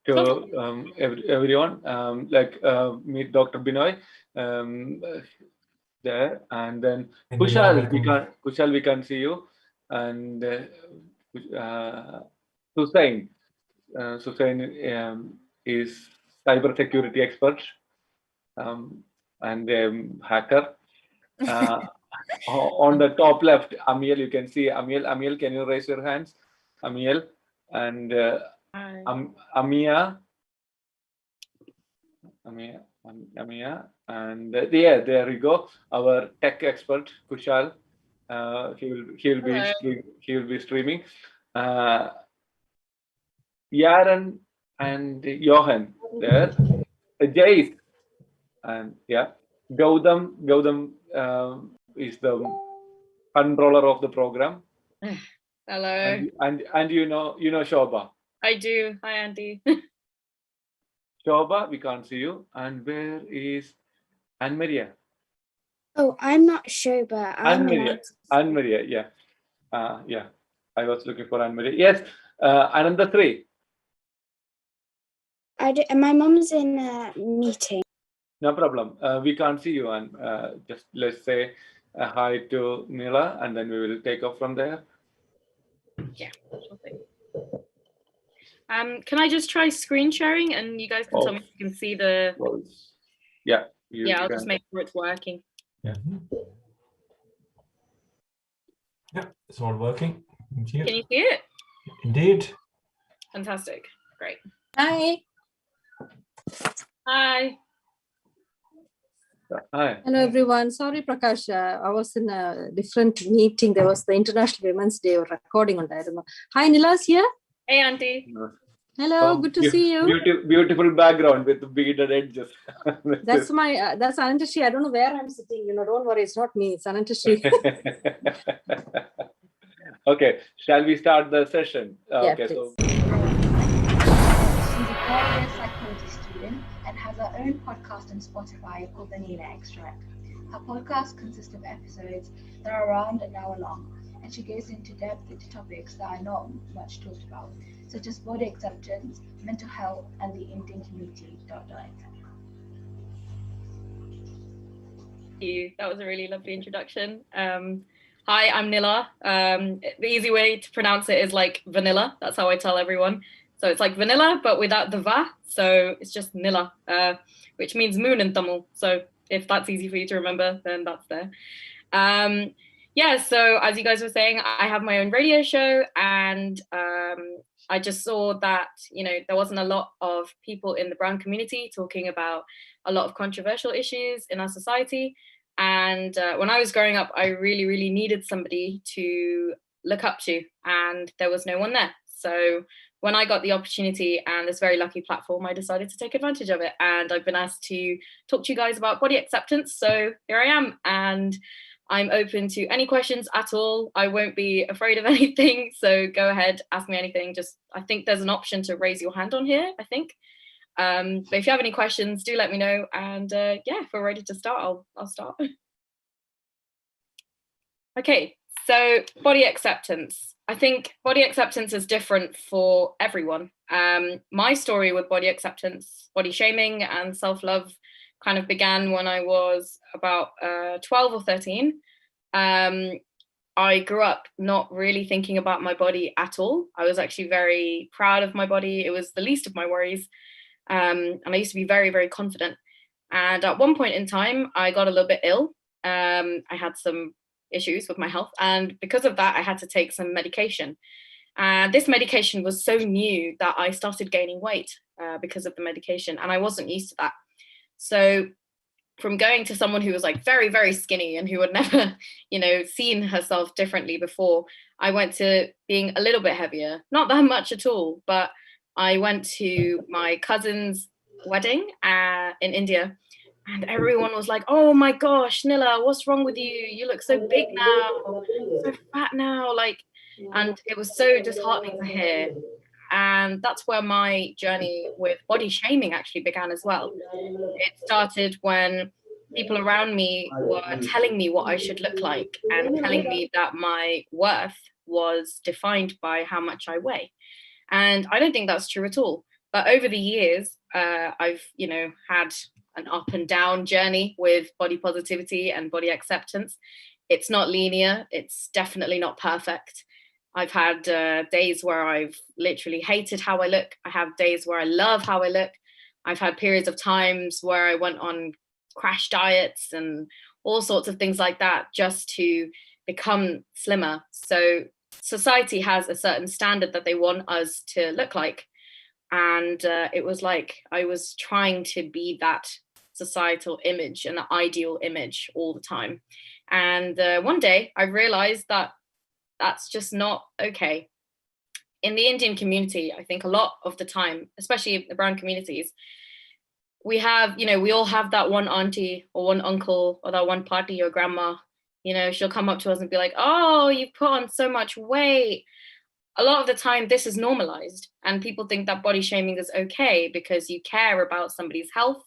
to everyone. Meet Dr. Binoy there, and then Hey, Nila, welcome. Kushal, we can see you, and Hussein. Hussein is cyber security expert and hacker. Uh, on the top left, Amiel, you can see Amiel. Amiel, can you raise your hands? Amiel and Amia, Amia, and yeah, there we go. Our tech expert Kushal. He will be streaming. Yaran and Johan there. Jace and yeah, Gautam is the controller of the program. Hello. And you know Shobha. I do. Hi, Andy. Shobha, we can't see you. And where is Anne Maria? Oh, I'm not sure, but Anne Maria, yeah. Yeah. I was looking for Anne Maria. Yes, Ananda 3. My mom's in a meeting. No problem. We can't see you, and just let's say hi to Nila, and then we will take off from there. Yeah. Can I just try screen sharing, and you guys can tell me if you can see the. Yeah. I'll just make sure it's working. Yeah. Yeah, it's all working. Can you see it? Indeed. Fantastic. Great. Hi. Hi. Hi. Hello, everyone. Sorry, Prakash. I was in a different meeting. There was the International Women's Day recording on that. Hi, Nila's here. Hey, Auntie. Hello, good to see you. Beautiful background with the beaded edges. That's Anantashi. I don't know where I'm sitting. Don't worry. It's not me. It's Anantashi. Okay. Shall we start the session? Yeah, okay. please. So. She's a third-year psychology student and has her own podcast on Spotify called the Nila Extract. Her podcast consists of episodes that are around an hour long, and she goes into depth into topics that are not much talked about, such as body acceptance, mental health, and the Indian community. That was a really lovely introduction. Hi, I'm Nila. The easy way to pronounce it is like vanilla. That's how I tell everyone. So it's like vanilla, but without the va. So it's just Nila, which means moon in Tamil. So if that's easy for you to remember, then that's there. Yeah, so as you guys were saying, I have my own radio show, and I just saw that, there wasn't a lot of people in the brown community talking about a lot of controversial issues in our society. And when I was growing up, I really, really needed somebody to look up to, and there was no one there. So when I got the opportunity and this very lucky platform, I decided to take advantage of it. And I've been asked to talk to you guys about body acceptance. So here I am, and I'm open to any questions at all. I won't be afraid of anything. So go ahead, ask me anything. I think there's an option to raise your hand on here, I think. But if you have any questions, do let me know. And yeah, if we're ready to start, I'll start. Okay, so body acceptance. I think body acceptance is different for everyone. My story with body acceptance, body shaming, and self-love kind of began when I was about 12 or 13. I grew up not really thinking about my body at all. I was actually very proud of my body. It was the least of my worries. And I used to be very, very confident. And at one point in time, I got a little bit ill. I had some issues with my health. And because of that, I had to take some medication. And this medication was so new that I started gaining weight because of the medication. And I wasn't used to that. So from going to someone who was like very, very skinny and who had never, seen herself differently before, I went to being a little bit heavier, not that much at all, but I went to my cousin's wedding in India, and everyone was like, "Oh my gosh, Nila, what's wrong with you? You look so big now, so fat now." And it was so disheartening to hear. And that's where my journey with body shaming actually began as well. It started when people around me were telling me what I should look like and telling me that my worth was defined by how much I weigh. And I don't think that's true at all. But over the years, I've, had an up and down journey with body positivity and body acceptance. It's not linear. It's definitely not perfect. I've had days where I've literally hated how I look. I have days where I love how I look. I've had periods of times where I went on crash diets and all sorts of things like that just to become slimmer. So society has a certain standard that they want us to look like. And it was like I was trying to be that societal image and the ideal image all the time. And one day I realized that that's just not okay. In the Indian community, I think a lot of the time, especially the brown communities, we have, we all have that one auntie or one uncle or that one party or grandma, she'll come up to us and be like, oh, you've put on so much weight. A lot of the time this is normalized and people think that body shaming is okay because you care about somebody's health,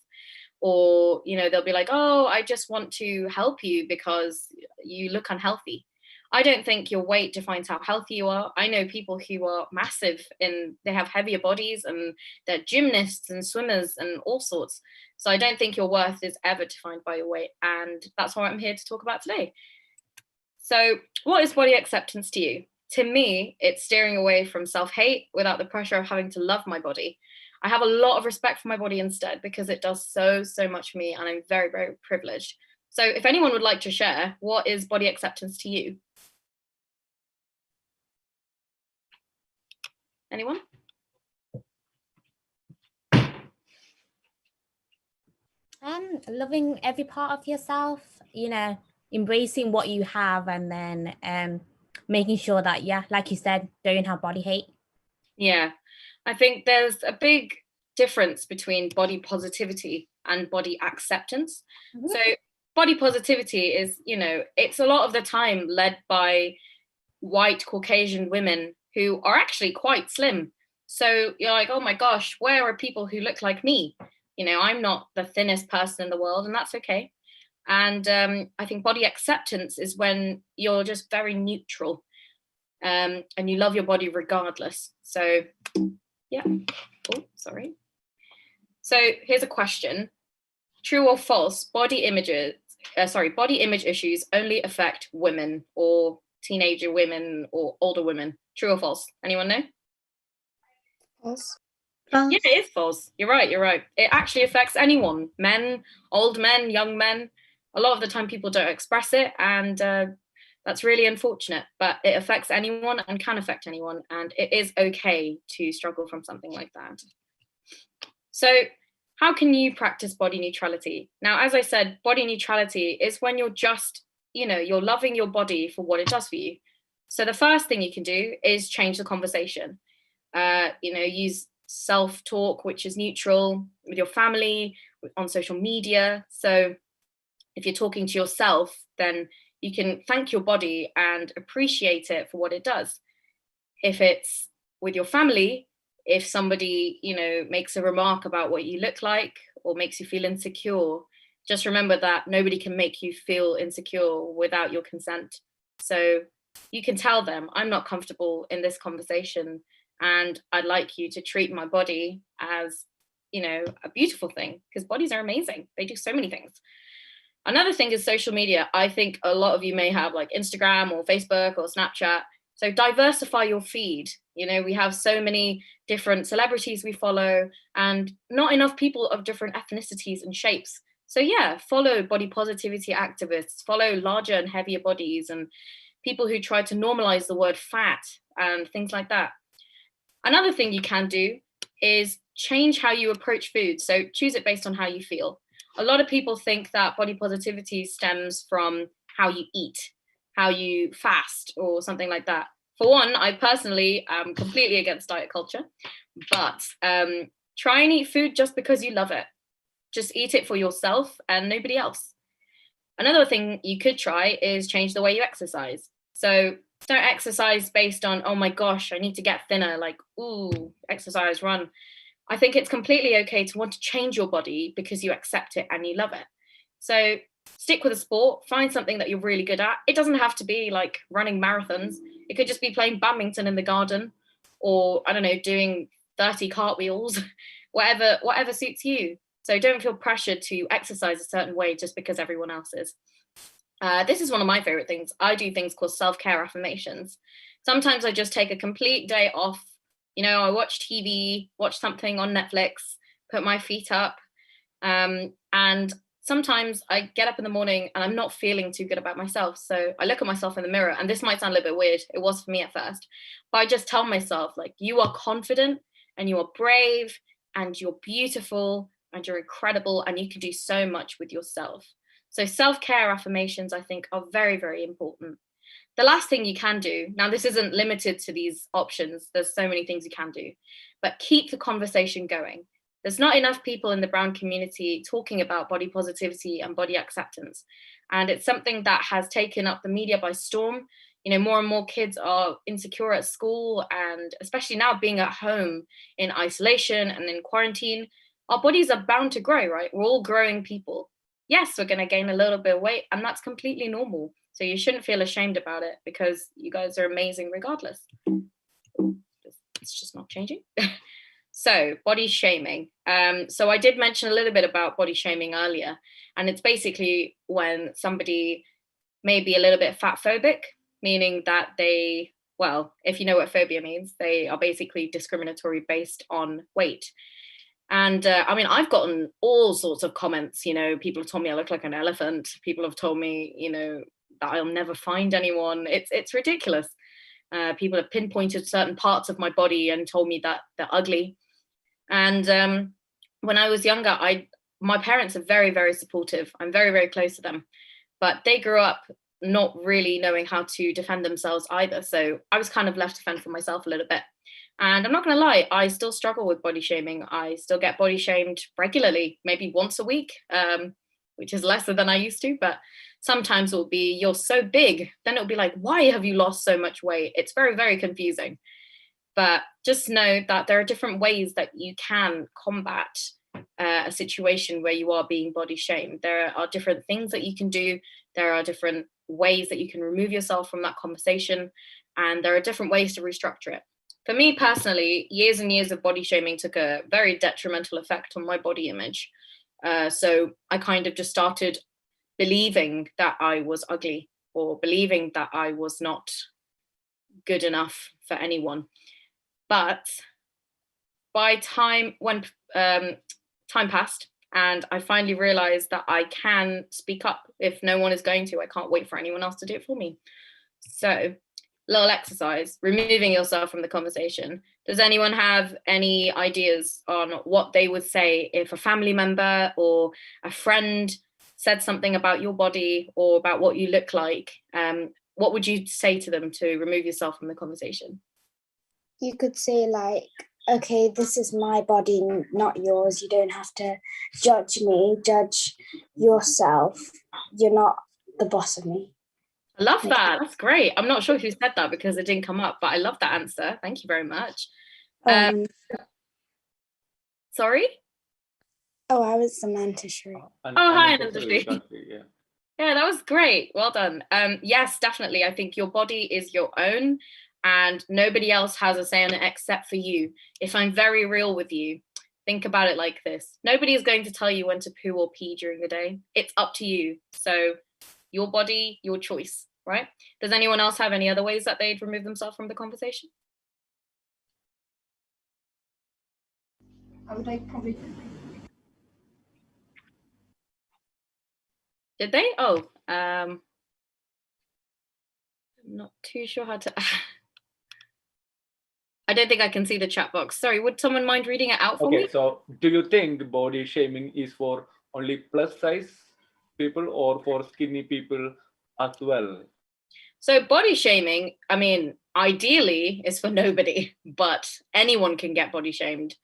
or they'll be like, oh, I just want to help you because you look unhealthy. I don't think your weight defines how healthy you are. I know people who are massive and they have heavier bodies and they're gymnasts and swimmers and all sorts. So I don't think your worth is ever defined by your weight, and that's what I'm here to talk about today. So what is body acceptance to you? To me, it's steering away from self-hate without the pressure of having to love my body. I have a lot of respect for my body instead because it does so much for me, and I'm very, very privileged. So if anyone would like to share, what is body acceptance to you? Anyone? Loving every part of yourself, embracing what you have, and then making sure that, like you said, don't have body hate. Yeah, I think there's a big difference between body positivity and body acceptance. Mm-hmm. So body positivity is, it's a lot of the time led by white Caucasian women who are actually quite slim. So you're like, oh my gosh, where are people who look like me? I'm not the thinnest person in the world, and that's okay. And I think body acceptance is when you're just very neutral, and you love your body regardless. So yeah. Oh, sorry. So here's a question. True or false, body image issues only affect women or teenager women or older women? True or false? Anyone know? False. Yeah, it is false. You're right. It actually affects anyone, men, old men, young men. A lot of the time people don't express it, and that's really unfortunate, but it affects anyone and can affect anyone, and it is okay to struggle from something like that. So how can you practice body neutrality? Now, as I said, body neutrality is when you're just, you're loving your body for what it does for you. So the first thing you can do is change the conversation. Use self-talk, which is neutral, with your family, on social media. So if you're talking to yourself, then you can thank your body and appreciate it for what it does. If it's with your family, if somebody, makes a remark about what you look like or makes you feel insecure, just remember that nobody can make you feel insecure without your consent. So you can tell them, I'm not comfortable in this conversation, and I'd like you to treat my body as, a beautiful thing, because bodies are amazing. They do so many things. Another thing is social media. I think a lot of you may have like Instagram or Facebook or Snapchat. So diversify your feed. We have so many different celebrities we follow, and not enough people of different ethnicities and shapes. So yeah, follow body positivity activists, follow larger and heavier bodies, and people who try to normalize the word fat and things like that. Another thing you can do is change how you approach food. So choose it based on how you feel. A lot of people think that body positivity stems from how you eat, how you fast, or something like that. For one, I personally am completely against diet culture, but try and eat food just because you love it. Just eat it for yourself and nobody else. Another thing you could try is change the way you exercise. So don't exercise based on, oh my gosh, I need to get thinner, like, ooh, exercise, run. I think it's completely okay to want to change your body because you accept it and you love it. So stick with a sport, find something that you're really good at. It doesn't have to be like running marathons. It could just be playing badminton in the garden, or I don't know, doing 30 cartwheels, whatever suits you. So don't feel pressured to exercise a certain way just because everyone else is. This is one of my favorite things. I do things called self-care affirmations. Sometimes I just take a complete day off. I watch TV, watch something on Netflix, put my feet up. And sometimes I get up in the morning and I'm not feeling too good about myself. So I look at myself in the mirror, and this might sound a little bit weird. It was for me at first. But I just tell myself, like, you are confident and you are brave and you're beautiful and you're incredible and you can do so much with yourself. So self-care affirmations, I think, are very, very important. The last thing you can do, now this isn't limited to these options, there's so many things you can do, but keep the conversation going. There's not enough people in the brown community talking about body positivity and body acceptance. And it's something that has taken up the media by storm. More and more kids are insecure at school, and especially now being at home in isolation and in quarantine, our bodies are bound to grow, right? We're all growing people. Yes, we're going to gain a little bit of weight, and that's completely normal. So you shouldn't feel ashamed about it, because you guys are amazing regardless. It's just not changing. So body shaming. So I did mention a little bit about body shaming earlier, and it's basically when somebody may be a little bit fat phobic, meaning that they, well, if you know what phobia means, they are basically discriminatory based on weight. And I've gotten all sorts of comments. People have told me I look like an elephant. People have told me, that I'll never find anyone. It's ridiculous. People have pinpointed certain parts of my body and told me that they're ugly. And when I was younger, my parents are very, very supportive. I'm very, very close to them, but they grew up not really knowing how to defend themselves either. So I was kind of left to fend for myself a little bit. And I'm not going to lie, I still struggle with body shaming. I still get body shamed regularly, maybe once a week, which is lesser than I used to. But sometimes it will be, you're so big. Then it'll be like, why have you lost so much weight? It's very, very confusing. But just know that there are different ways that you can combat a situation where you are being body shamed. There are different things that you can do. There are different ways that you can remove yourself from that conversation. And there are different ways to restructure it. For me personally, years and years of body shaming took a very detrimental effect on my body image. So I kind of just started believing that I was ugly, or believing that I was not good enough for anyone. But when time passed, and I finally realized that I can speak up if no one is going to. I can't wait for anyone else to do it for me. So, little exercise, removing yourself from the conversation. Does anyone have any ideas on what they would say if a family member or a friend said something about your body or about what you look like? What would you say to them to remove yourself from the conversation? You could say, like, okay, this is my body, not yours. You don't have to judge me, judge yourself. You're not the boss of me. I love that. That's great. I'm not sure who said that because it didn't come up, but I love that answer. Thank you very much. Sorry? Oh, I was Samantha Shri. Hi, Ananta Shri. Yeah, that was great. Well done. Yes, definitely. I think your body is your own and nobody else has a say on it except for you. If I'm very real with you, think about it like this. Nobody is going to tell you when to poo or pee during the day. It's up to you. So your body, your choice, right? Does anyone else have any other ways that they'd remove themselves from the conversation? I would like probably. Did they? Oh, I'm not too sure how to. I don't think I can see the chat box. Sorry, would someone mind reading it out for me? Okay, so do you think body shaming is for only plus size people or for skinny people as well? So body shaming, I mean, ideally is for nobody, but anyone can get body shamed.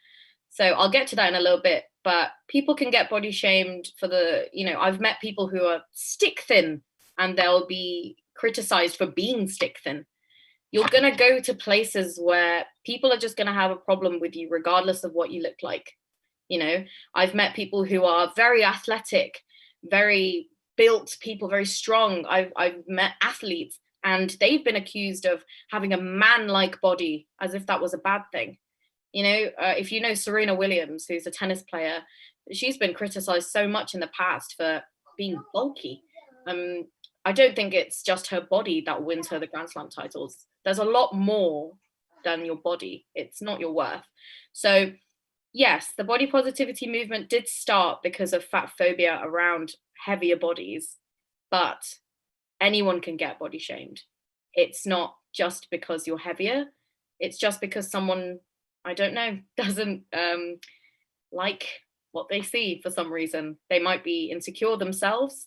So I'll get to that in a little bit, but people can get body shamed for I've met people who are stick thin and they'll be criticized for being stick thin. You're going to go to places where people are just going to have a problem with you regardless of what you look like. I've met people who are very athletic, very built people, very strong. I've met athletes and they've been accused of having a man-like body as if that was a bad thing. You know, if you know Serena Williams, who's a tennis player, she's been criticized so much in the past for being bulky. I don't think it's just her body that wins her the Grand Slam titles. There's a lot more than your body. It's not your worth. So yes, the body positivity movement did start because of fat phobia around heavier bodies, but anyone can get body shamed. It's not just because you're heavier. It's just because someone, I don't know, doesn't like what they see for some reason. They might be insecure themselves.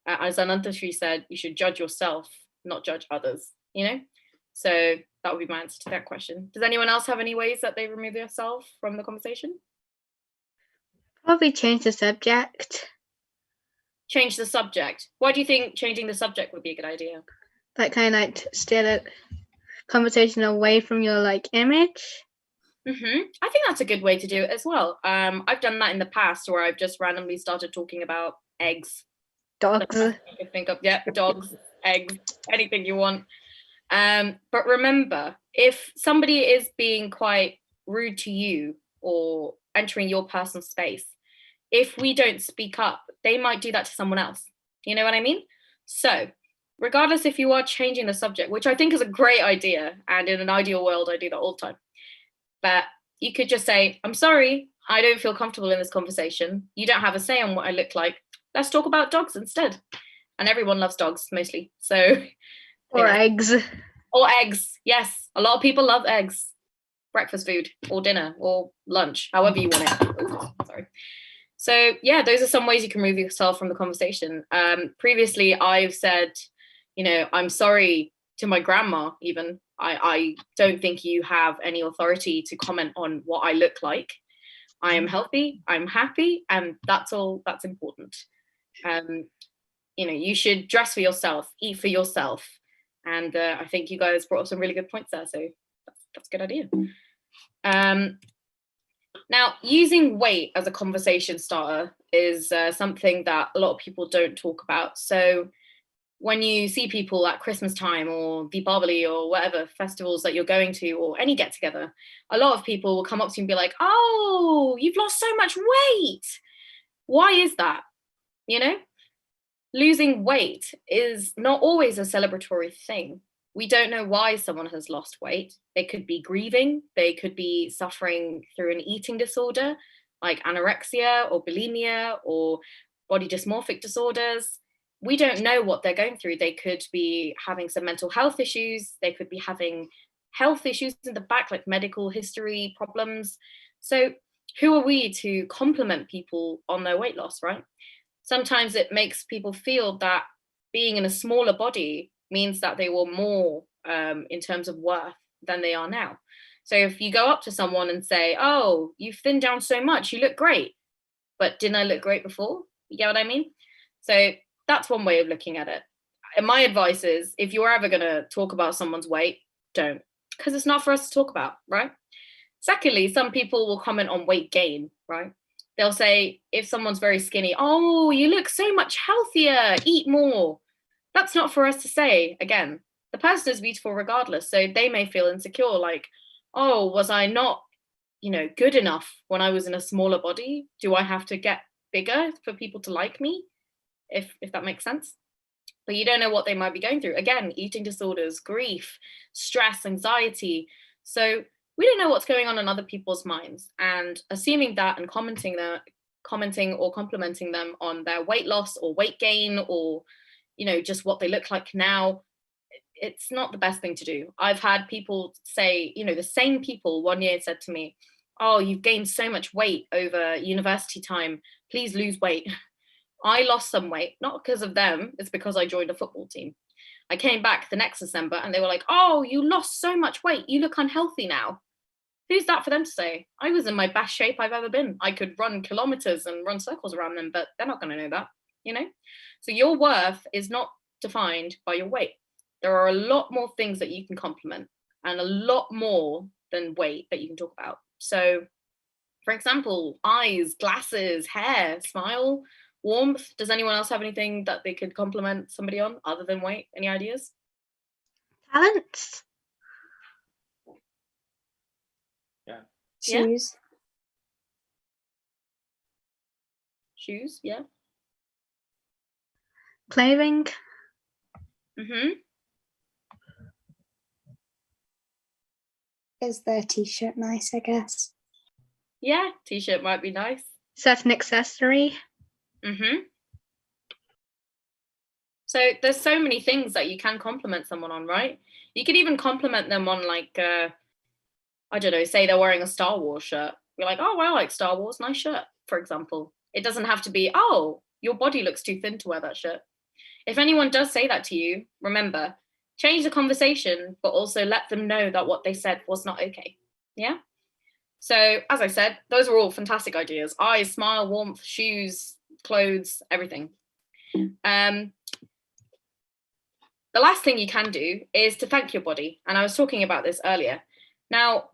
As Anantashri said, you should judge yourself, not judge others, you know? So that would be my answer to that question. Does anyone else have any ways that they remove themselves from the conversation? Probably change the subject. Change the subject. Why do you think changing the subject would be a good idea? Like kind of like steer the conversation away from your like image. I think that's a good way to do it as well. I've done that in the past where I've just randomly started talking about eggs. Dogs. Think of, yeah, dogs, eggs, anything you want. But remember, if somebody is being quite rude to you or entering your personal space, if we don't speak up, they might do that to someone else. You know what I mean? So regardless if you are changing the subject, which I think is a great idea, and in an ideal world, I do that all the time. But you could just say, I'm sorry, I don't feel comfortable in this conversation. You don't have a say on what I look like. Let's talk about dogs instead. And everyone loves dogs mostly. So, or eggs. Or eggs. Yes. A lot of people love eggs. Breakfast food or dinner or lunch, however you want it. Sorry. So yeah, those are some ways you can remove yourself from the conversation. Previously, I've said, you know, I'm sorry to my grandma even. I don't think you have any authority to comment on what I look like. I am healthy, I'm happy, and that's all that's important. You know, you should dress for yourself, eat for yourself. And I think you guys brought up some really good points there. So that's a good idea. Now, using weight as a conversation starter is something that a lot of people don't talk about. So when you see people at Christmas time or Deepavali or whatever festivals that you're going to or any get together, a lot of people will come up to you and be like, oh, you've lost so much weight. Why is that? You know, losing weight is not always a celebratory thing. We don't know why someone has lost weight. They could be grieving. They could be suffering through an eating disorder like anorexia or bulimia or body dysmorphic disorders. We don't know what they're going through. They could be having some mental health issues. They could be having health issues in the back, like medical history problems. So who are we to compliment people on their weight loss, right? Sometimes it makes people feel that being in a smaller body means that they were more in terms of worth than they are now. So if you go up to someone and say, oh, you've thinned down so much, you look great, but didn't I look great before? You get what I mean? So that's one way of looking at it. And my advice is, if you're ever going to talk about someone's weight, don't, because it's not for us to talk about, right? Secondly, some people will comment on weight gain, right? They'll say, if someone's very skinny, oh, you look so much healthier, eat more. That's not for us to say. Again, the person is beautiful regardless. So they may feel insecure, like, oh, was I not, you know, good enough when I was in a smaller body? Do I have to get bigger for people to like me? If that makes sense. But you don't know what they might be going through. Again, eating disorders, grief, stress, anxiety. So we don't know what's going on in other people's minds, and assuming that and commenting or complimenting them on their weight loss or weight gain or, you know, just what they look like now, it's not the best thing to do. I've had people say, you know, the same people one year said to me, oh, you've gained so much weight over university time, please lose weight. I lost some weight, not because of them, it's because I joined a football team. I came back the next December and they were like, oh, you lost so much weight, you look unhealthy now. Who's that for them to say? I was in my best shape I've ever been. I could run kilometers and run circles around them, but they're not going to know that, you know? So your worth is not defined by your weight. There are a lot more things that you can compliment and a lot more than weight that you can talk about. So, for example, eyes, glasses, hair, smile, warmth. Does anyone else have anything that they could compliment somebody on other than weight? Any ideas? Talents. Yeah, Yeah. Shoes. Yeah. Clothing. Is the t-shirt nice, I guess? Yeah, t-shirt might be nice. Certain accessory. So there's so many things that you can compliment someone on, right? You could even compliment them on, like, I don't know, say they're wearing a Star Wars shirt. You're like, oh, well, I like Star Wars, nice shirt, for example. It doesn't have to be, oh, your body looks too thin to wear that shirt. If anyone does say that to you, remember, change the conversation, but also let them know that what they said was not okay. Yeah? So, as I said, those were all fantastic ideas. Eyes, smile, warmth, shoes, clothes, everything. The last thing you can do is to thank your body. And I was talking about this earlier. Now,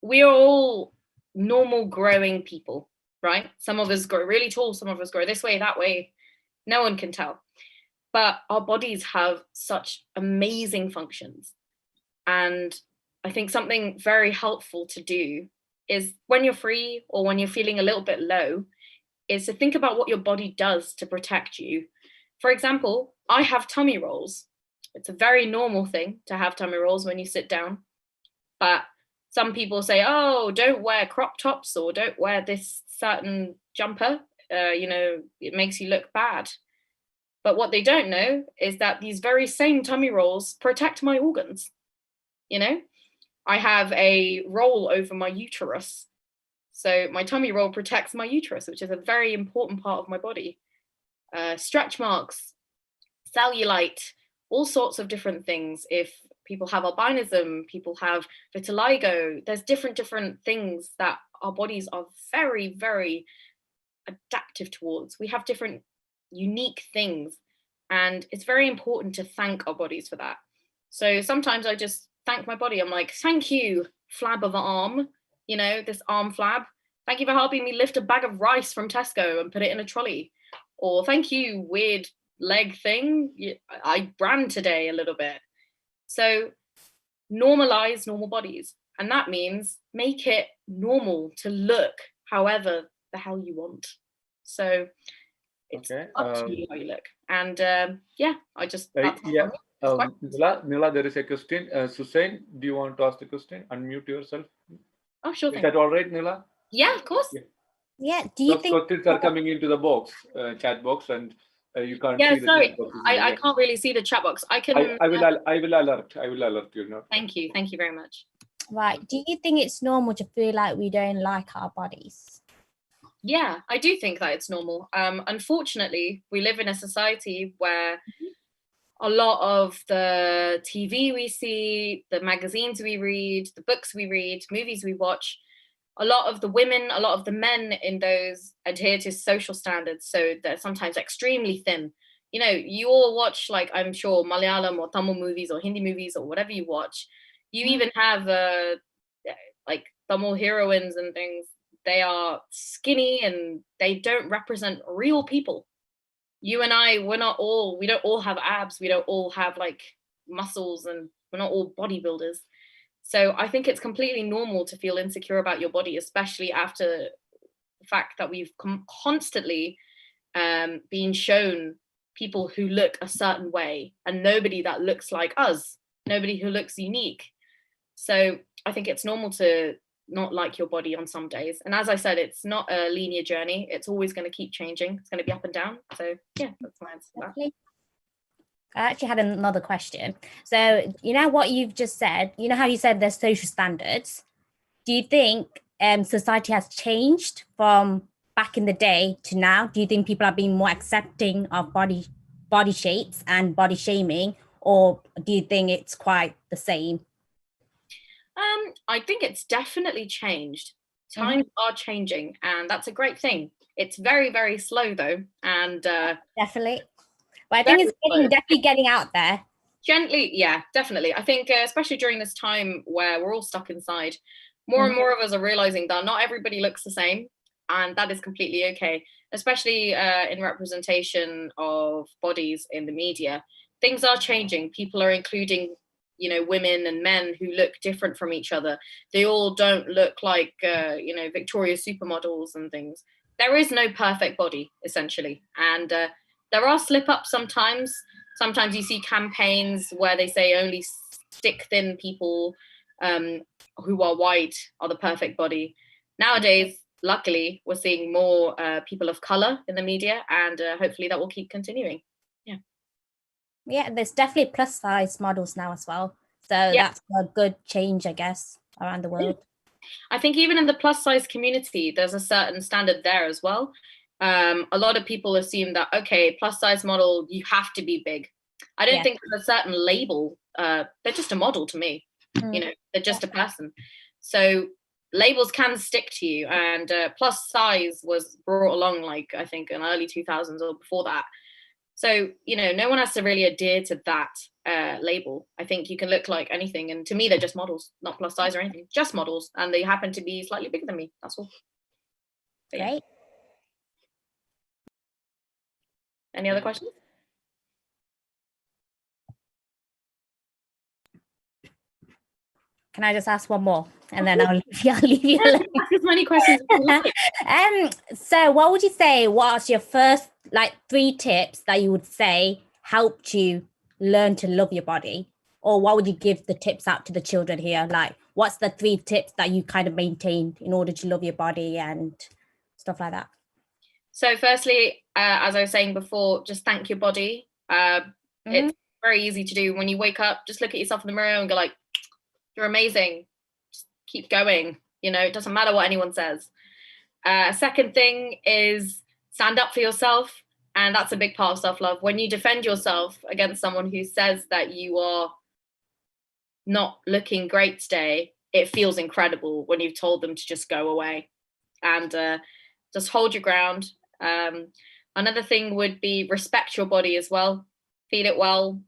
we are all normal growing people, right? Some of us grow really tall, some of us grow this way, that way. No one can tell. But our bodies have such amazing functions. And I think something very helpful to do is when you're free or when you're feeling a little bit low, is to think about what your body does to protect you. For example, I have tummy rolls. It's a very normal thing to have tummy rolls when you sit down. But some people say, oh, don't wear crop tops or don't wear this certain jumper. It makes you look bad. But what they don't know is that these very same tummy rolls protect my organs. I have a roll over my uterus. So my tummy roll protects my uterus, which is a very important part of my body. Stretch marks, cellulite, all sorts of different things. If people have albinism, people have vitiligo, there's different things that our bodies are very, very adaptive towards. We have different unique things, and it's very important to thank our bodies for that. So sometimes I just thank my body. I'm like, thank you, flab of arm, this arm flab. Thank you for helping me lift a bag of rice from Tesco and put it in a trolley. Or thank you, weird leg thing. I ran today a little bit. So normalize normal bodies. And that means make it normal to look however the hell you want. So it's up to you how you look. And I just... Nila, there is a question. Susain, do you want to ask the question? Unmute yourself. Oh, sure thing. Is that all right, Nila? Yeah, of course. Yeah. Do you Those think questions are coming into the box, chat box, and you can't see the sorry. chat box. I can't really see the chat box. I can. I will alert. I will alert you now. Thank you. Thank you very much. Right. Do you think it's normal to feel like we don't like our bodies? Yeah, I do think that it's normal. Unfortunately, we live in a society where a lot of the TV we see, the magazines we read, the books we read, movies we watch, a lot of the women, a lot of the men in those adhere to social standards. So they're sometimes extremely thin. You all watch, like, I'm sure, Malayalam or Tamil movies or Hindi movies or whatever you watch. You even have like Tamil heroines and things. They are skinny and they don't represent real people. You and I, we don't all have abs. We don't all have like muscles, and we're not all bodybuilders. So I think it's completely normal to feel insecure about your body, especially after the fact that we've constantly been shown people who look a certain way and nobody that looks like us, nobody who looks unique. So I think it's normal to not like your body on some days. And as I said, it's not a linear journey. It's always going to keep changing. It's going to be up and down. So yeah, that's my answer to that. I actually had another question. So, what you've just said, how you said there's social standards. Do you think society has changed from back in the day to now? Do you think people are being more accepting of body shapes and body shaming, or do you think it's quite the same? I think it's definitely changed. Times are changing, and that's a great thing. It's very, very slow though, and definitely. But I think it's definitely getting out there. Gently, yeah, definitely. I think especially during this time where we're all stuck inside, more and more of us are realizing that not everybody looks the same, and that is completely okay. Especially in representation of bodies in the media, things are changing. People are including women and men who look different from each other. They all don't look like Victoria's supermodels and things. There is no perfect body, essentially, and there are slip-ups sometimes. Sometimes you see campaigns where they say only stick thin people who are white are the perfect body. Nowadays, luckily, we're seeing more people of color in the media, and hopefully that will keep continuing. Yeah, there's definitely plus size models now as well. So that's a good change, I guess, around the world. I think even in the plus size community, there's a certain standard there as well. A lot of people assume that, okay, plus size model, you have to be big. I don't think there's a certain label. They're just a model to me. They're just a person. So labels can stick to you, and plus size was brought along, like, I think in early 2000s or before that. So, no one has to really adhere to that label. I think you can look like anything. And to me, they're just models, not plus size or anything, just models. And they happen to be slightly bigger than me. That's all. But, Great. Any other questions? Can I just ask one more? And then I'll leave you alone. Ask as many questions as you like. So what would you say was your first 3 tips that you would say helped you learn to love your body? Or what would you give the tips out to the children here? What's the 3 tips that you kind of maintained in order to love your body and stuff like that? So firstly, as I was saying before, just thank your body. It's very easy to do. When you wake up, just look at yourself in the mirror and go like, you're amazing. Just keep going. It doesn't matter what anyone says. Second thing is stand up for yourself. And that's a big part of self-love. When you defend yourself against someone who says that you are not looking great today, it feels incredible when you've told them to just go away. And just hold your ground. Another thing would be respect your body as well. Feed it well,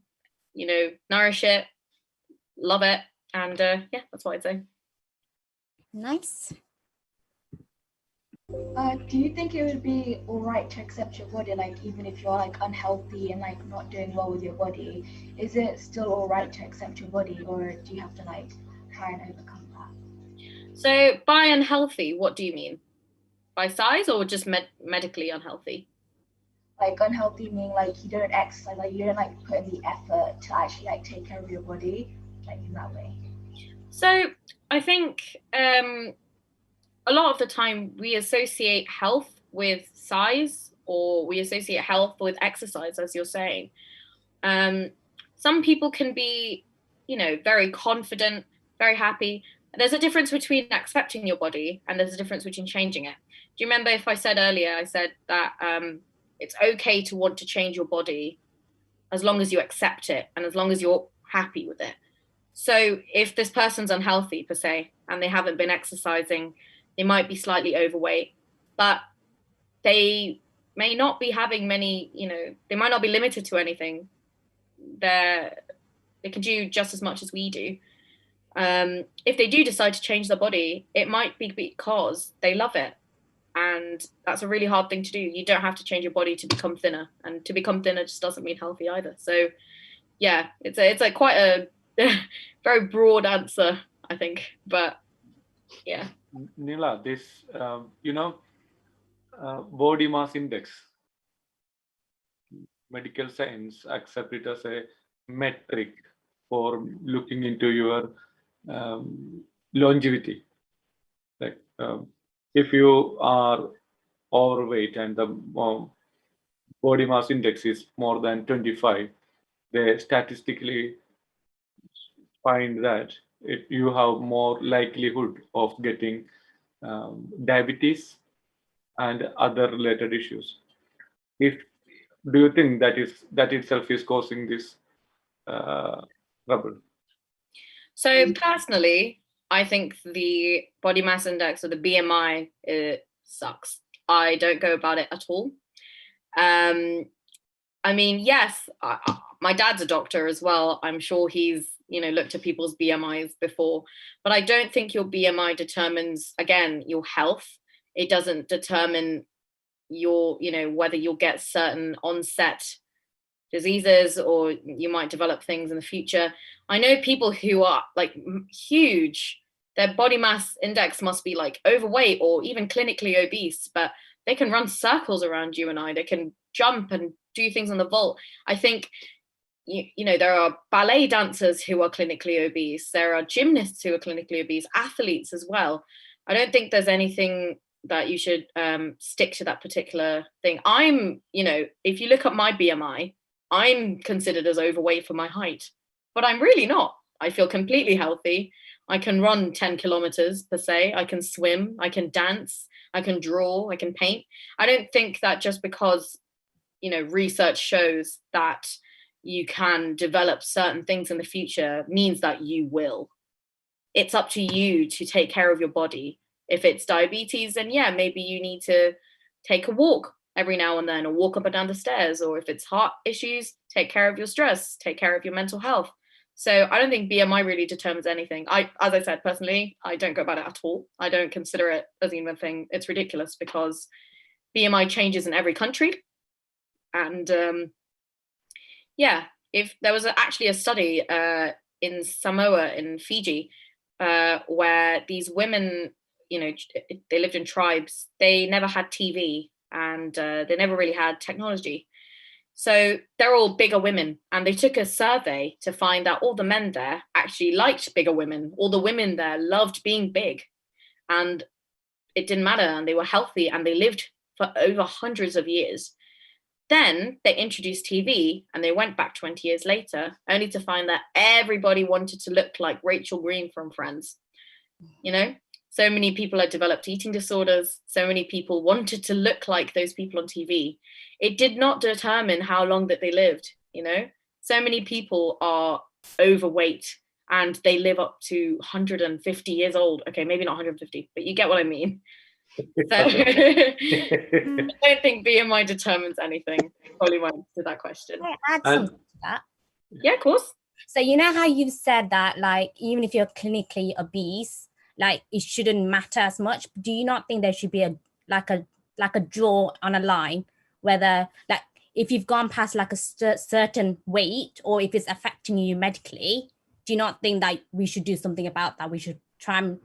nourish it, love it. And that's what I'd say. Nice. Do you think it would be all right to accept your body, even if you're unhealthy and not doing well with your body? Is it still all right to accept your body, or do you have to try and overcome that? So by unhealthy, what do you mean? By size or just medically unhealthy? Unhealthy meaning you don't exercise, you don't put in the effort to actually take care of your body in that way. So I think a lot of the time we associate health with size, or we associate health with exercise, as you're saying. Some people can be, very confident, very happy. There's a difference between accepting your body and there's a difference between changing it. Do you remember if I said earlier, I said that it's okay to want to change your body as long as you accept it and as long as you're happy with it. So if this person's unhealthy per se, and they haven't been exercising, they might be slightly overweight, but they may not be having many, they might not be limited to anything. They can do just as much as we do. If they do decide to change their body, it might be because they love it. And that's a really hard thing to do. You don't have to change your body to become thinner, and to become thinner just doesn't mean healthy either. So yeah, it's quite a very broad answer, I think, but yeah. Nila, this body mass index, medical science accept it as a metric for looking into your longevity. If you are overweight and the body mass index is more than 25, they statistically find that you have more likelihood of getting diabetes and other related issues. Do you think that itself is causing this trouble? So personally, I think the body mass index, or the BMI, it sucks. I don't go about it at all. I mean, yes, my dad's a doctor as well. I'm sure he's, looked at people's BMIs before, but I don't think your BMI determines, again, your health. It doesn't determine your, whether you'll get certain onset diseases or you might develop things in the future. I know people who are like huge, their body mass index must be like overweight or even clinically obese, but they can run circles around you and I. They can jump and do things on the vault. I think, you know, there are ballet dancers who are clinically obese. There are gymnasts who are clinically obese, athletes as well. I don't think there's anything that you should stick to that particular thing. I'm, you know, if you look at my BMI, I'm considered as overweight for my height, but I'm really not. I feel completely healthy. I can run 10 kilometers per se. I can swim, I can dance, I can draw, I can paint. I don't think that just because, you know, research shows that you can develop certain things in the future means that you will. It's up to you to take care of your body. If it's diabetes, then yeah, maybe you need to take a walk every now and then, or walk up and down the stairs. Or if it's heart issues, take care of your stress, take care of your mental health. So I don't think BMI really determines anything. As I said, personally, I don't go about it at all. I don't consider it as even a thing. It's ridiculous because BMI changes in every country. And yeah, if there was actually a study in Samoa, in Fiji, where these women, you know, they lived in tribes, they never had TV and they never really had technology. So they're all bigger women, and they took a survey to find that all the men there actually liked bigger women. All the women there loved being big, and it didn't matter, and they were healthy and they lived for over hundreds of years. Then they introduced TV and they went back 20 years later, only to find that everybody wanted to look like Rachel Green from Friends. You know, so many people had developed eating disorders. So many people wanted to look like those people on TV. It did not determine how long that they lived. You know, so many people are overweight and they live up to 150 years old. Okay, maybe not 150, but you get what I mean. So I don't think BMI determines anything. Probably won't answer that question. Can I add something to that? Yeah, of course. So you know how you've said that, like, even if you're clinically obese, like it shouldn't matter as much. Do you not think there should be a draw on a line, whether like if you've gone past like a certain weight, or if it's affecting you medically? Do you not think that we should do something about that? We should try and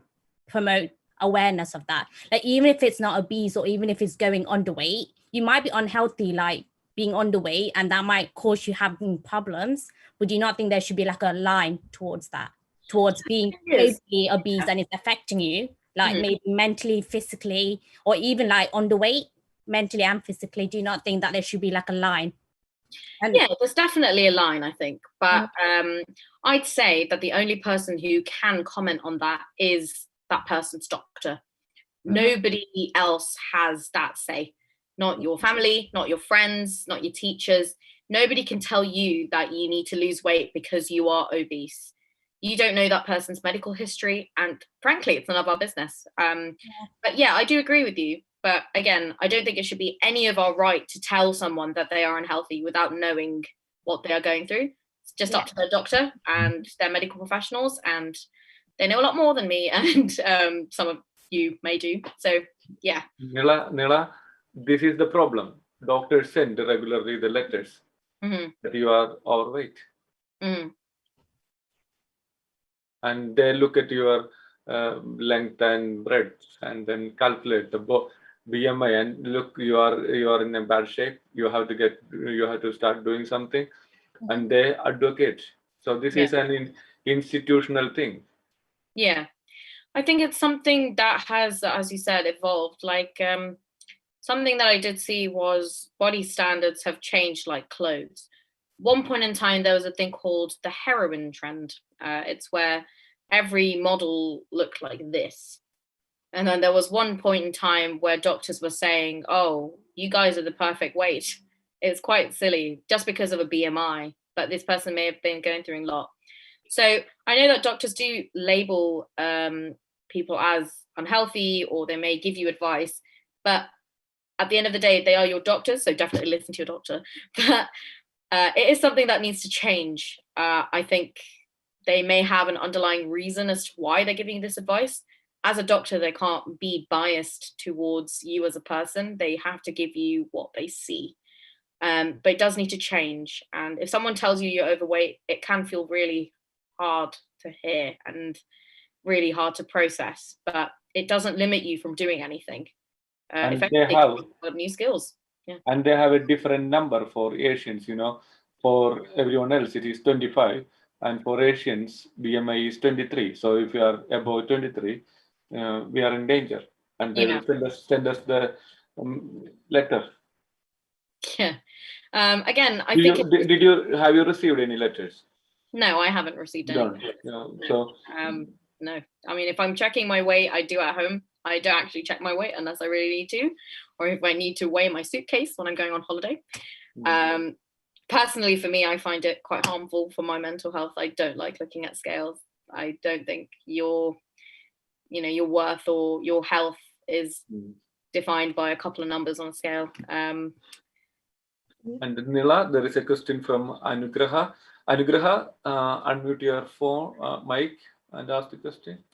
promote awareness of that. Like even if it's not obese, or even if it's going underweight, you might be unhealthy, like being underweight, and that might cause you having problems. But do you not think there should be like a line towards that, towards being totally obese and it's affecting you, like maybe mentally, physically, or even like underweight, mentally and physically? Do you not think that there should be like a line? And yeah, there's definitely a line, I think. But I'd say that the only person who can comment on that is that person's doctor. Nobody else has that say. Not your family, not your friends, not your teachers. Nobody can tell you that you need to lose weight because you are obese. You don't know that person's medical history, and frankly, it's none of our business. But yeah, I do agree with you. But again, I don't think it should be any of our right to tell someone that they are unhealthy without knowing what they are going through. It's just up to their doctor and their medical professionals, and they know a lot more than me, and some of you may do. So yeah. Nila, this is the problem. Doctors send regularly the letters that you are overweight. And they look at your length and breadth and then calculate the BMI and look, you are in a bad shape. You have to start doing something, and they advocate. So this is an institutional thing. Yeah, I think it's something that has, as you said, evolved. Like something that I did see was body standards have changed like clothes. One point in time, there was a thing called the heroin trend. It's where every model looked like this. And then there was one point in time where doctors were saying, oh, you guys are the perfect weight. It's quite silly just because of a BMI, but this person may have been going through a lot. So I know that doctors do label people as unhealthy, or they may give you advice, but at the end of the day, they are your doctors, so definitely listen to your doctor. But it is something that needs to change. I think they may have an underlying reason as to why they're giving this advice. As a doctor, they can't be biased towards you as a person. They have to give you what they see. But it does need to change. And if someone tells you you're overweight, it can feel really hard to hear and really hard to process, but it doesn't limit you from doing anything. And If they anything, have, you've got new skills. Yeah. and they have a different number for Asians, you know. For everyone else, it is 25, and for Asians, BMI is 23. So if you are above 23, we are in danger, and they Yeah. will send us the letter. Yeah. Again, I Have you received any letters? No, I haven't received any. Don't. So no. I mean, if I'm checking my weight, I do at home. I don't actually check my weight unless I really need to, or if I need to weigh my suitcase when I'm going on holiday. Personally, for me, I find it quite harmful for my mental health. I don't like looking at scales. I don't think your worth or your health is defined by a couple of numbers on a scale. And Nila, there is a question from Anugraha. Anugraha, unmute your phone, mic, and ask the question.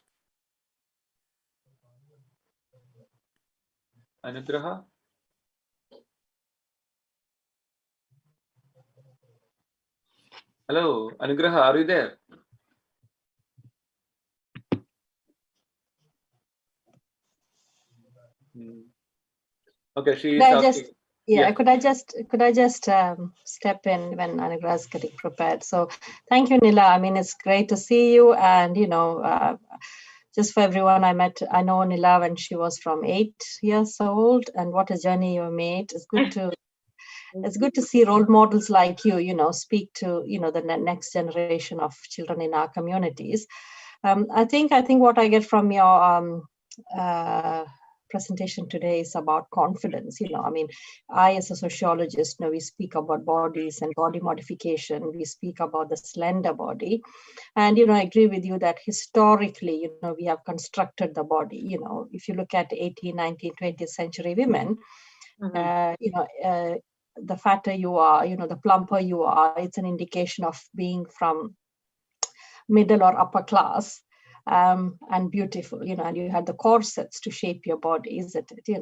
Anugraha. Hello, Anugraha, are you there? Okay, she is asking. Could I just step in when Anugraha is getting prepared? So thank you, Nila. I mean, it's great to see you. And, just for everyone I know Nila when she was from 8 years old, and what a journey you made. It's good to see role models like you, speak to, the next generation of children in our communities. I think what I get from your presentation today is about confidence. I mean, I as a sociologist, we speak about bodies and body modification. We speak about the slender body, and I agree with you that historically, we have constructed the body. If you look at 18th, 19th, 20th century women, the fatter you are, the plumper you are, it's an indication of being from middle or upper class. And beautiful, and you had the corsets to shape your body, isn't it?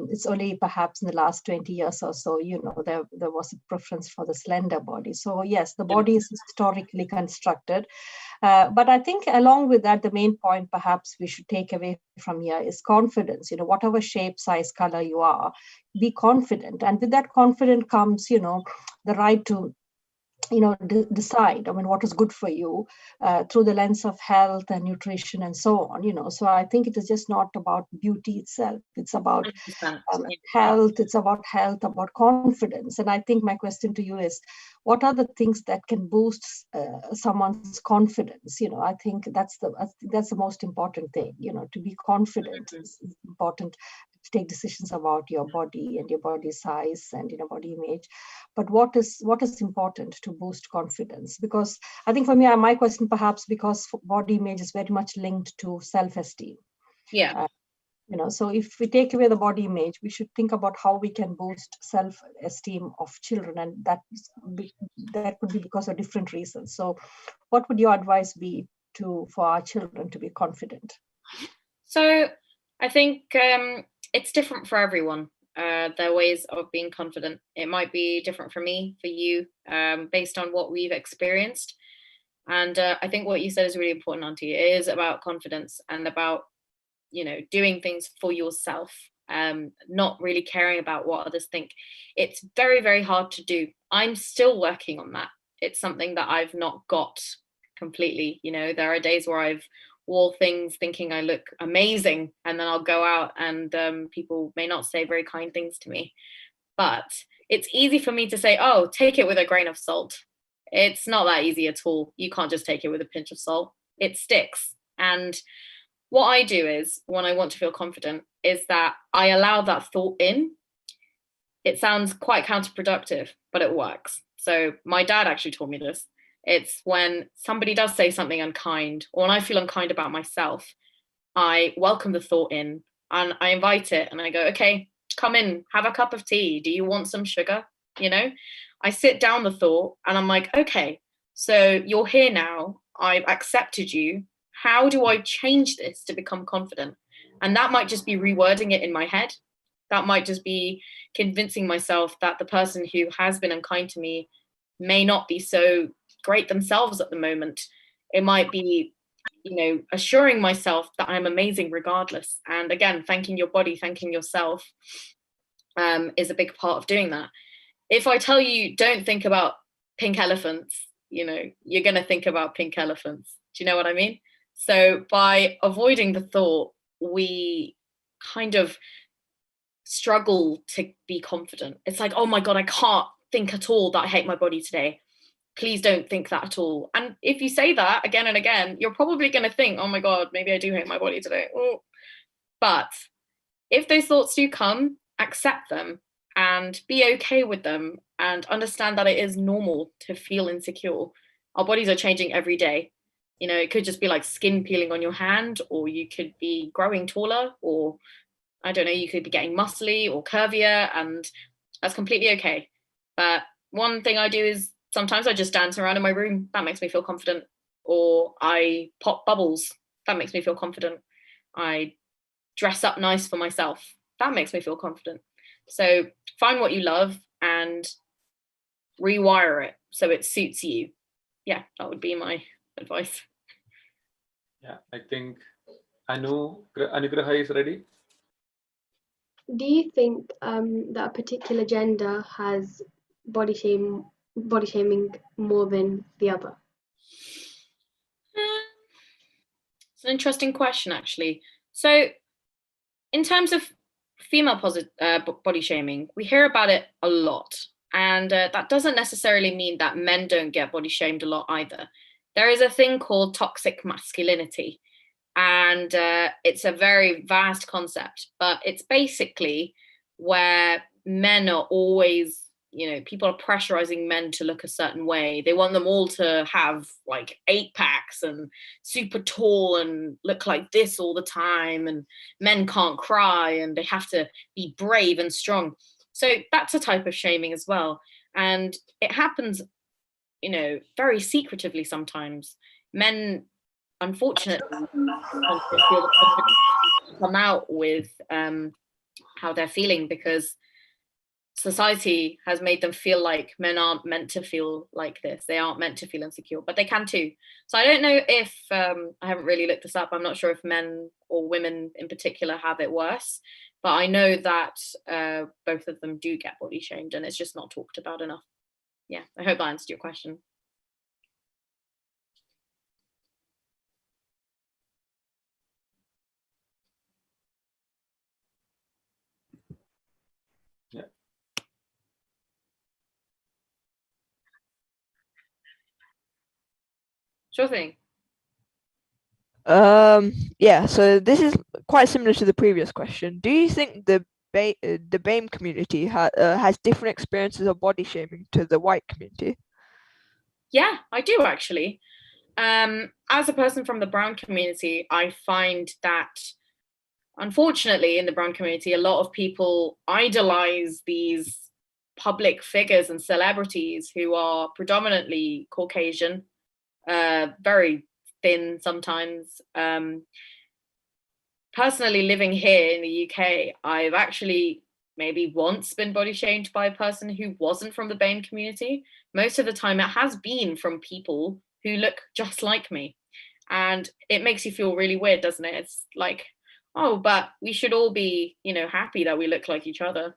It's only perhaps in the last 20 years or so, there was a preference for the slender body. So yes, the body is historically constructed. But I think along with that, the main point perhaps we should take away from here is confidence. Whatever shape, size, color you are, be confident. And with that confidence comes, the right to decide, what is good for you through the lens of health and nutrition and so on, So I think it is just not about beauty itself. It's about health. It's about health, about confidence. And I think my question to you is, what are the things that can boost someone's confidence? I think that's the most important thing, to be confident. It's important to take decisions about your body and your body size and body image. But what is important to boost confidence? Because I think for me, my question perhaps because body image is very much linked to self-esteem. Yeah. So if we take away the body image, we should think about how we can boost self-esteem of children, and that could be because of different reasons. So what would your advice be for our children to be confident? So I think it's different for everyone. Their ways of being confident. It might be different for me, for you, based on what we've experienced. And I think what you said is really important, Auntie. It is about confidence and about, doing things for yourself, not really caring about what others think. It's very, very hard to do. I'm still working on that. It's something that I've not got completely. There are days where I've wore things thinking I look amazing, and then I'll go out and people may not say very kind things to me. But it's easy for me to say, oh, take it with a grain of salt. It's not that easy at all. You can't just take it with a pinch of salt. It sticks. And what I do is, when I want to feel confident, is that I allow that thought in. It sounds quite counterproductive, but it works. So my dad actually taught me this. It's when somebody does say something unkind, or when I feel unkind about myself, I welcome the thought in and I invite it and I go, okay, come in, have a cup of tea. Do you want some sugar? I sit down the thought and I'm like, okay, so you're here now. I've accepted you. How do I change this to become confident? And that might just be rewording it in my head. That might just be convincing myself that the person who has been unkind to me may not be so great themselves at the moment. It might be, assuring myself that I'm amazing regardless. And again, thanking your body, thanking yourself is a big part of doing that. If I tell you, don't think about pink elephants, you're going to think about pink elephants. Do you know what I mean? So by avoiding the thought, we kind of struggle to be confident. It's like, oh my God, I can't think at all that I hate my body today. Please don't think that at all. And if you say that again and again, you're probably going to think, oh my God, maybe I do hate my body today. Oh. But if those thoughts do come, accept them and be okay with them and understand that it is normal to feel insecure. Our bodies are changing every day. It could just be like skin peeling on your hand, or you could be growing taller, or I don't know, you could be getting muscly or curvier, and that's completely okay. But one thing I do is sometimes I just dance around in my room. That makes me feel confident. Or I pop bubbles. That makes me feel confident. I dress up nice for myself. That makes me feel confident. So find what you love and rewire it so it suits you. Yeah, that would be my advice. Yeah, I think Anugraha is ready. Do you think that a particular gender has body shaming more than the other? It's an interesting question, actually. So in terms of female body shaming, we hear about it a lot. And that doesn't necessarily mean that men don't get body shamed a lot either. There is a thing called toxic masculinity. And it's a very vast concept, but it's basically where men are always, people are pressurizing men to look a certain way. They want them all to have like 8-packs and super tall and look like this all the time. And men can't cry and they have to be brave and strong. So that's a type of shaming as well. And it happens, very secretively sometimes. Men, unfortunately, come out with how they're feeling because society has made them feel like men aren't meant to feel like this. They aren't meant to feel insecure, but they can too. So I don't know if, I haven't really looked this up. I'm not sure if men or women in particular have it worse, but I know that both of them do get body shamed and it's just not talked about enough. Yeah, I hope that answered your question. Yeah. Sure thing. Yeah, so this is quite similar to the previous question. Do you think the BAME community has different experiences of body shaming to the white community? Yeah, I do actually. As a person from the brown community, I find that unfortunately in the brown community, a lot of people idolize these public figures and celebrities who are predominantly Caucasian, very thin sometimes. Personally living here in the UK, I've actually maybe once been body shamed by a person who wasn't from the BAME community. Most of the time it has been from people who look just like me. And it makes you feel really weird, doesn't it? It's like, oh, but we should all be, happy that we look like each other.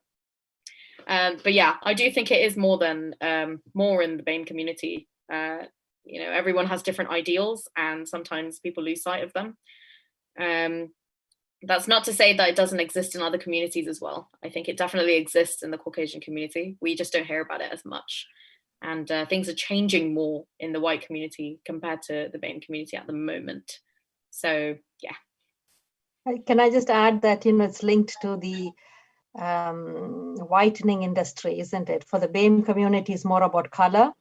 But yeah, I do think it is more in the BAME community. Everyone has different ideals and sometimes people lose sight of them. That's not to say that it doesn't exist in other communities as well. I think it definitely exists in the Caucasian community. We just don't hear about it as much. And things are changing more in the white community compared to the BAME community at the moment. So, yeah. Can I just add that, it's linked to the whitening industry, isn't it? For the BAME community, it's more about color.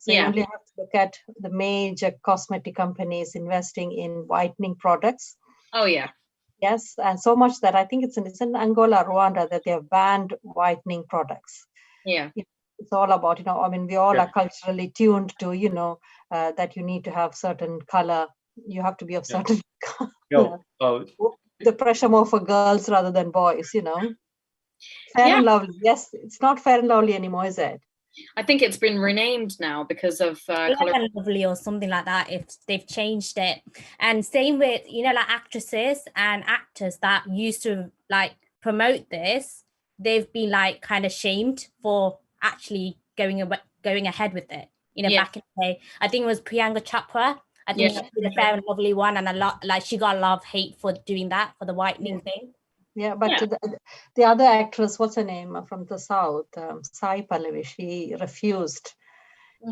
So you only have to look at the major cosmetic companies investing in whitening products. Oh, yeah. Yes, and so much that I think it's in Angola, Rwanda, that they have banned whitening products. Yeah. It's all about, we all are culturally tuned to, that you need to have certain color. You have to be of certain color. The pressure more for girls rather than boys, Fair and lovely. Yes, it's not Fair and Lovely anymore, is it? I think it's been renamed now because of Fair color. and Lovely or something like that, if they've changed it. And same with, you know, like actresses and actors that used to like promote this, they've been like kind of shamed for actually going ahead with it. You know, Yeah. back in the day, I think it was Priyanka Chopra. I think Yeah. she did a Fair and Lovely one, and a lot like she got a lot of hate for doing that, for the whitening thing. Yeah, but Yeah. the other actress, what's her name, from the South, Sai Pallavi, she refused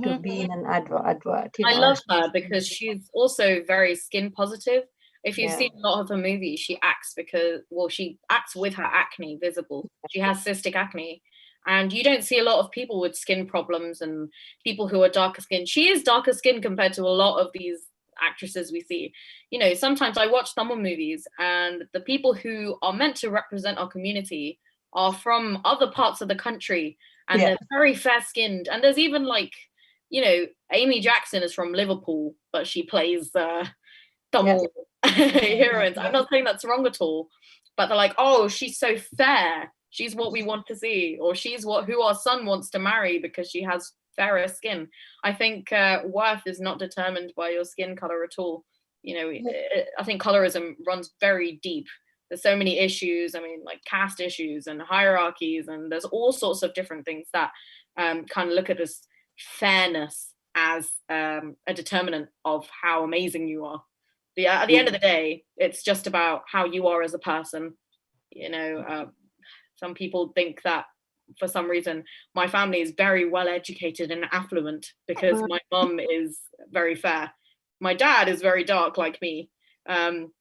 to be in an advert. You I know. love her because she's also very skin positive. If you've Yeah. seen a lot of her movies, she acts she acts with her acne visible. She has cystic acne. And you don't see a lot of people with skin problems and people who are darker skinned. She is darker skinned compared to a lot of these actresses we see. You know, sometimes I watch Tamil movies and the people who are meant to represent our community are from other parts of the country and they're very fair skinned. And there's even like, you know, Amy Jackson is from Liverpool, but she plays Tamil heroines. I'm not saying that's wrong at all, but they're like, oh, she's so fair. She's what we want to see, or she's who our son wants to marry because she has fairer skin. I think worth is not determined by your skin color at all. You know, I think colorism runs very deep. There's so many issues. I mean, like caste issues and hierarchies, and there's all sorts of different things that kind of look at this fairness as a determinant of how amazing you are. At the end of the day, it's just about how you are as a person. You know, some people think that for some reason my family is very well educated and affluent because my mum is very fair. My dad is very dark like me. And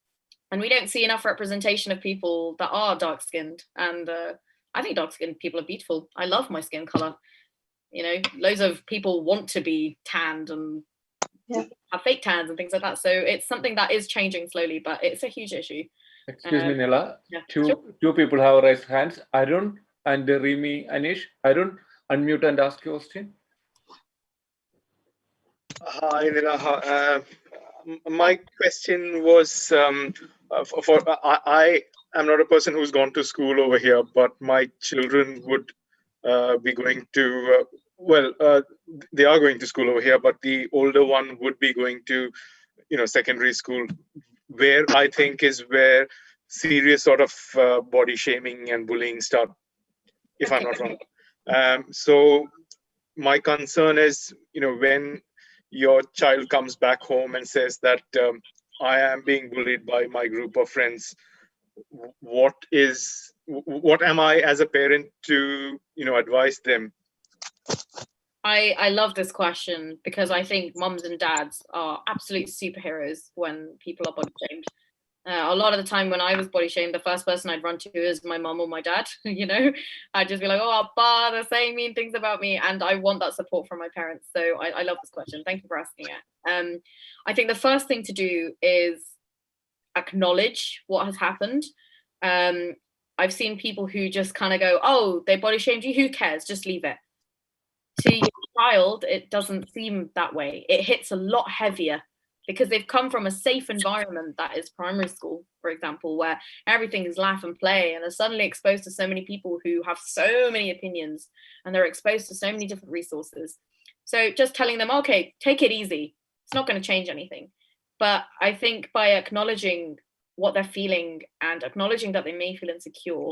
we don't see enough representation of people that are dark skinned. And I think dark skinned people are beautiful. I love my skin color. You know, loads of people want to be tanned and have fake tans and things like that. So it's something that is changing slowly, but it's a huge issue. Excuse me, Nila. Yeah. Two people have raised hands. Arun and Rimi Anish. Arun, unmute and ask your question. Hi, Nila. My question was I am not a person who's gone to school over here, but my children would be going to, they are going to school over here, but the older one would be going to, secondary school, where I think is where serious sort of body shaming and bullying start, if I'm not wrong. So my concern is, when your child comes back home and says that I am being bullied by my group of friends, what am I as a parent to, advise them? I love this question because I think mums and dads are absolute superheroes when people are body shamed. A lot of the time when I was body shamed, the first person I'd run to is my mum or my dad. You know, I'd just be like, oh, Abba, they're saying mean things about me. And I want that support from my parents. So I love this question. Thank you for asking it. I think the first thing to do is acknowledge what has happened. I've seen people who just kind of go, oh, they body shamed you. Who cares? Just leave it. To your child, it doesn't seem that way. It hits a lot heavier because they've come from a safe environment that is primary school, for example, where everything is laugh and play, and they're suddenly exposed to so many people who have so many opinions, and they're exposed to so many different resources. So just telling them, okay, take it easy. It's not going to change anything. But I think by acknowledging what they're feeling and acknowledging that they may feel insecure,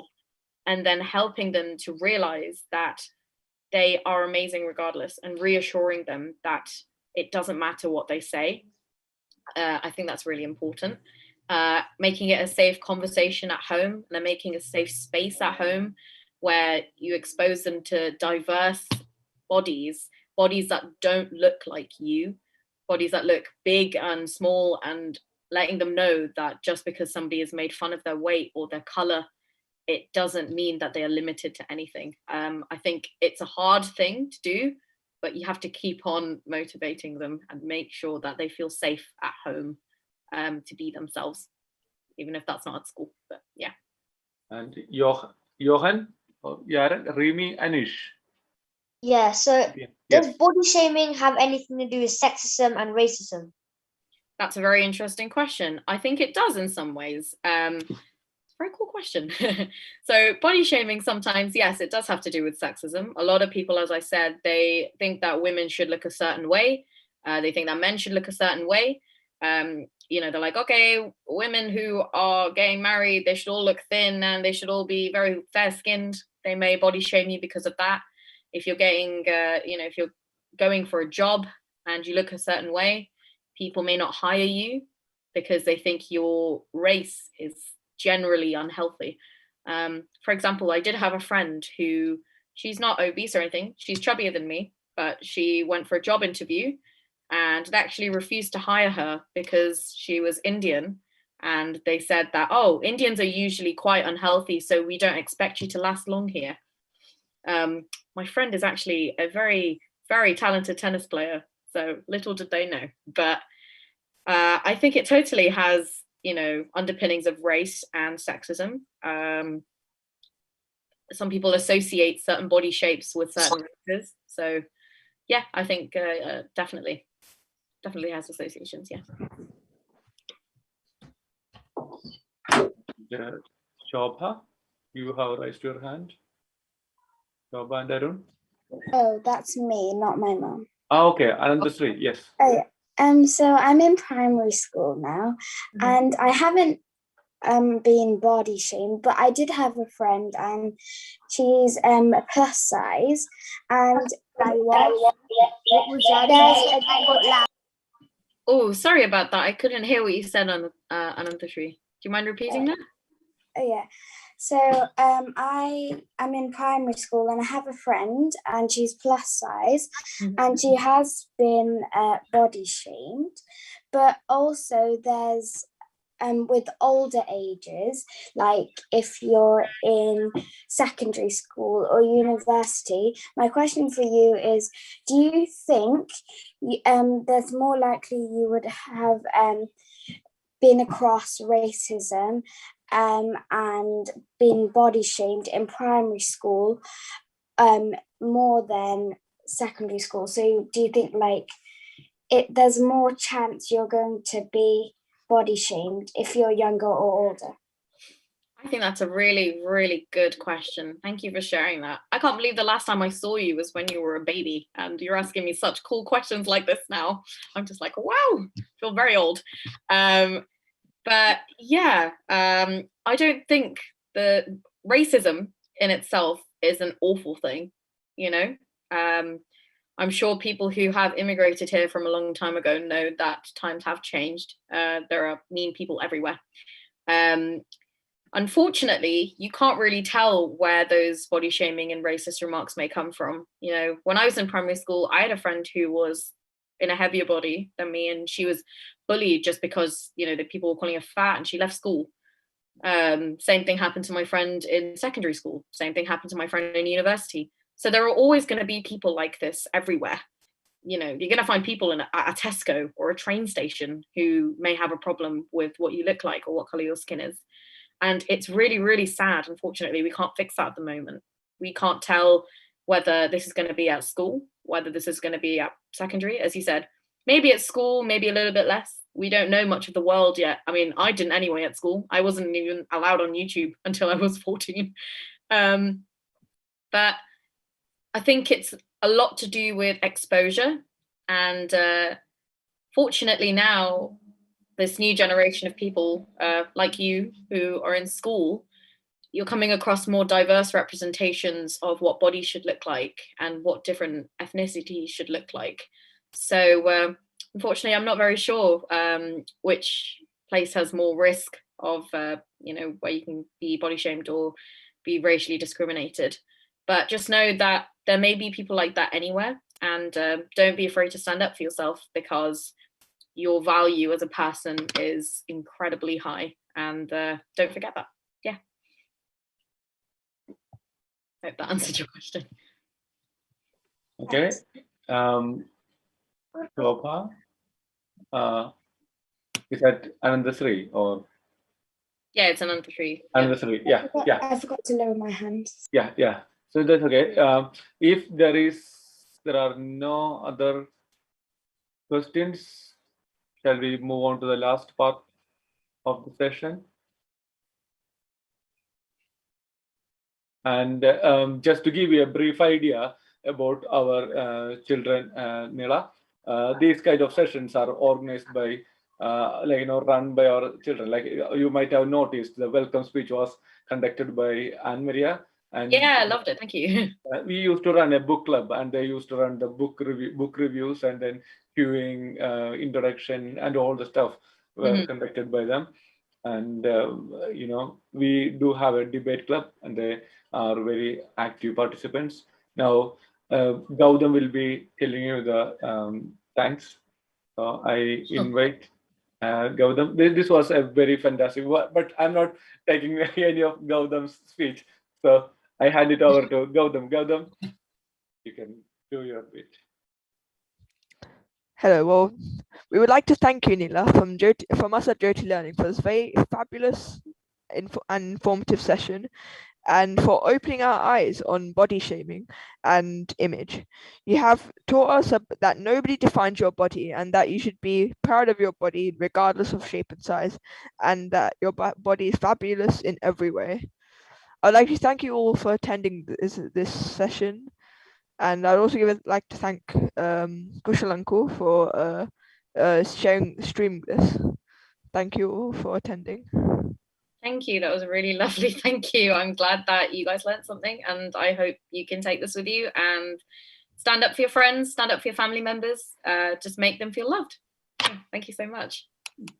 and then helping them to realize that they are amazing regardless, and reassuring them that it doesn't matter what they say. I think that's really important. Making it a safe conversation at home, and then making a safe space at home where you expose them to diverse bodies that don't look like you, bodies that look big and small, and letting them know that just because somebody has made fun of their weight or their color, it doesn't mean that they are limited to anything. I think it's a hard thing to do, but you have to keep on motivating them and make sure that they feel safe at home to be themselves, even if that's not at school. But yeah. And Johan, Yaren, Rimi, Anish. Yeah, so Yes. does body shaming have anything to do with sexism and racism? That's a very interesting question. I think it does in some ways. very cool question. So body shaming sometimes, yes, it does have to do with sexism. A lot of people, as I said, they think that women should look a certain way. They think that men should look a certain way. You know, they're like, okay, women who are getting married, they should all look thin and they should all be very fair-skinned. They may body shame you because of that. If you're getting, you know, if you're going for a job and you look a certain way, people may not hire you because they think your race is generally unhealthy. For example, I did have a friend who, she's not obese or anything, she's chubbier than me, but she went for a job interview and they actually refused to hire her because she was Indian. And they said that, oh, Indians are usually quite unhealthy, so we don't expect you to last long here. My friend is actually a very, very talented tennis player, so little did they know. But I think it totally has, you know, underpinnings of race and sexism. Some people associate certain body shapes with certain races. So yeah, I think definitely has associations, yeah. Shobha, you have raised your hand. Shobha and Arun. Oh, that's me, not my mom. Ah, okay, Anandasri, yes. Oh, yeah. So I'm in primary school now, and I haven't been body shamed, but I did have a friend, and she's plus size, and What was that? Oh, sorry about that. I couldn't hear what you said on Ananthashri. Do you mind repeating that? Oh yeah. So I am in primary school and I have a friend and she's plus size and she has been body shamed, but also there's with older ages, like if you're in secondary school or university, my question for you is, do you think there's more likely you would have been across racism and been body shamed in primary school more than secondary school? So do you think like there's more chance you're going to be body shamed if you're younger or older? I think that's a really, really good question. Thank you for sharing that. I can't believe the last time I saw you was when you were a baby and you're asking me such cool questions like this now. I'm just like, wow, I feel very old. But yeah, I don't think the racism in itself is an awful thing, you know? I'm sure people who have immigrated here from a long time ago know that times have changed. There are mean people everywhere. Unfortunately, you can't really tell where those body shaming and racist remarks may come from. You know, when I was in primary school, I had a friend who was in a heavier body than me, and she was bullied just because, you know, the people were calling her fat and she left school. Same thing happened to my friend in secondary school. Same thing happened to my friend in university. So there are always going to be people like this everywhere. You know, you're going to find people in a Tesco or a train station who may have a problem with what you look like or what color your skin is. And it's really, really sad. Unfortunately, we can't fix that at the moment. We can't tell whether this is going to be at school, whether this is going to be at secondary, as you said. Maybe at school, maybe a little bit less. We don't know much of the world yet. I mean, I didn't anyway at school. I wasn't even allowed on YouTube until I was 14. But I think it's a lot to do with exposure. And fortunately now, this new generation of people like you who are in school, you're coming across more diverse representations of what bodies should look like and what different ethnicities should look like. So unfortunately, I'm not very sure which place has more risk of, you know, where you can be body shamed or be racially discriminated. But just know that there may be people like that anywhere, and don't be afraid to stand up for yourself, because your value as a person is incredibly high, and don't forget that. Yeah. Hope that answered your question. Okay. Shobha, is that Anandasri or? Yeah, it's Anandasri. Anandasri, yeah. I forgot to lower my hand. Yeah. So that's okay. If there are no other questions, shall we move on to the last part of the session? And just to give you a brief idea about our children, Nila, these kind of sessions are organized by, run by our children. Like you might have noticed, the welcome speech was conducted by Anne Maria. And yeah, I loved it. Thank you. We used to run a book club, and they used to run the book reviews, and then queuing, introduction, and all the stuff were conducted by them. And we do have a debate club, and they are very active participants. Now, Gautam will be telling you the thanks. So I invite Gautam. This was a very fantastic, but I'm not taking any of Gautam's speech. So I hand it over to Gautam. Gautam, you can do your bit. Hello. Well, we would like to thank you, Nila, from us at Jothi Learning, for this very fabulous and informative session, and for opening our eyes on body shaming and image. You have taught us that nobody defines your body, and that you should be proud of your body regardless of shape and size, and that your body is fabulous in every way. I'd like to thank you all for attending this session, and I'd also like to thank Kushal Uncle for streaming this. Thank you all for attending. Thank you. That was really lovely. Thank you. I'm glad that you guys learned something, and I hope you can take this with you and stand up for your friends, stand up for your family members, just make them feel loved. Thank you so much.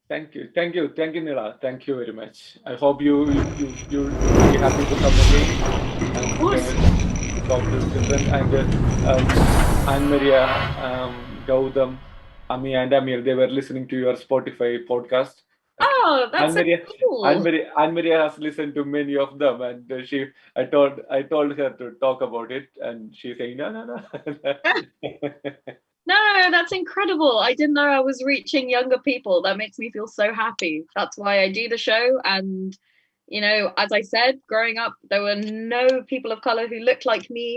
Thank you, Nila. Thank you very much. I hope you'll be happy to come again and talk to children. And Anne Maria, Gautam, Ami, and Amir, they were listening to your Spotify podcast. Oh, that's so cool. Anne Maria has listened to many of them, and I told her to talk about it, and she's saying no. No, that's incredible. I didn't know I was reaching younger people. That makes me feel so happy. That's why I do the show. And, as I said, growing up, there were no people of color who looked like me.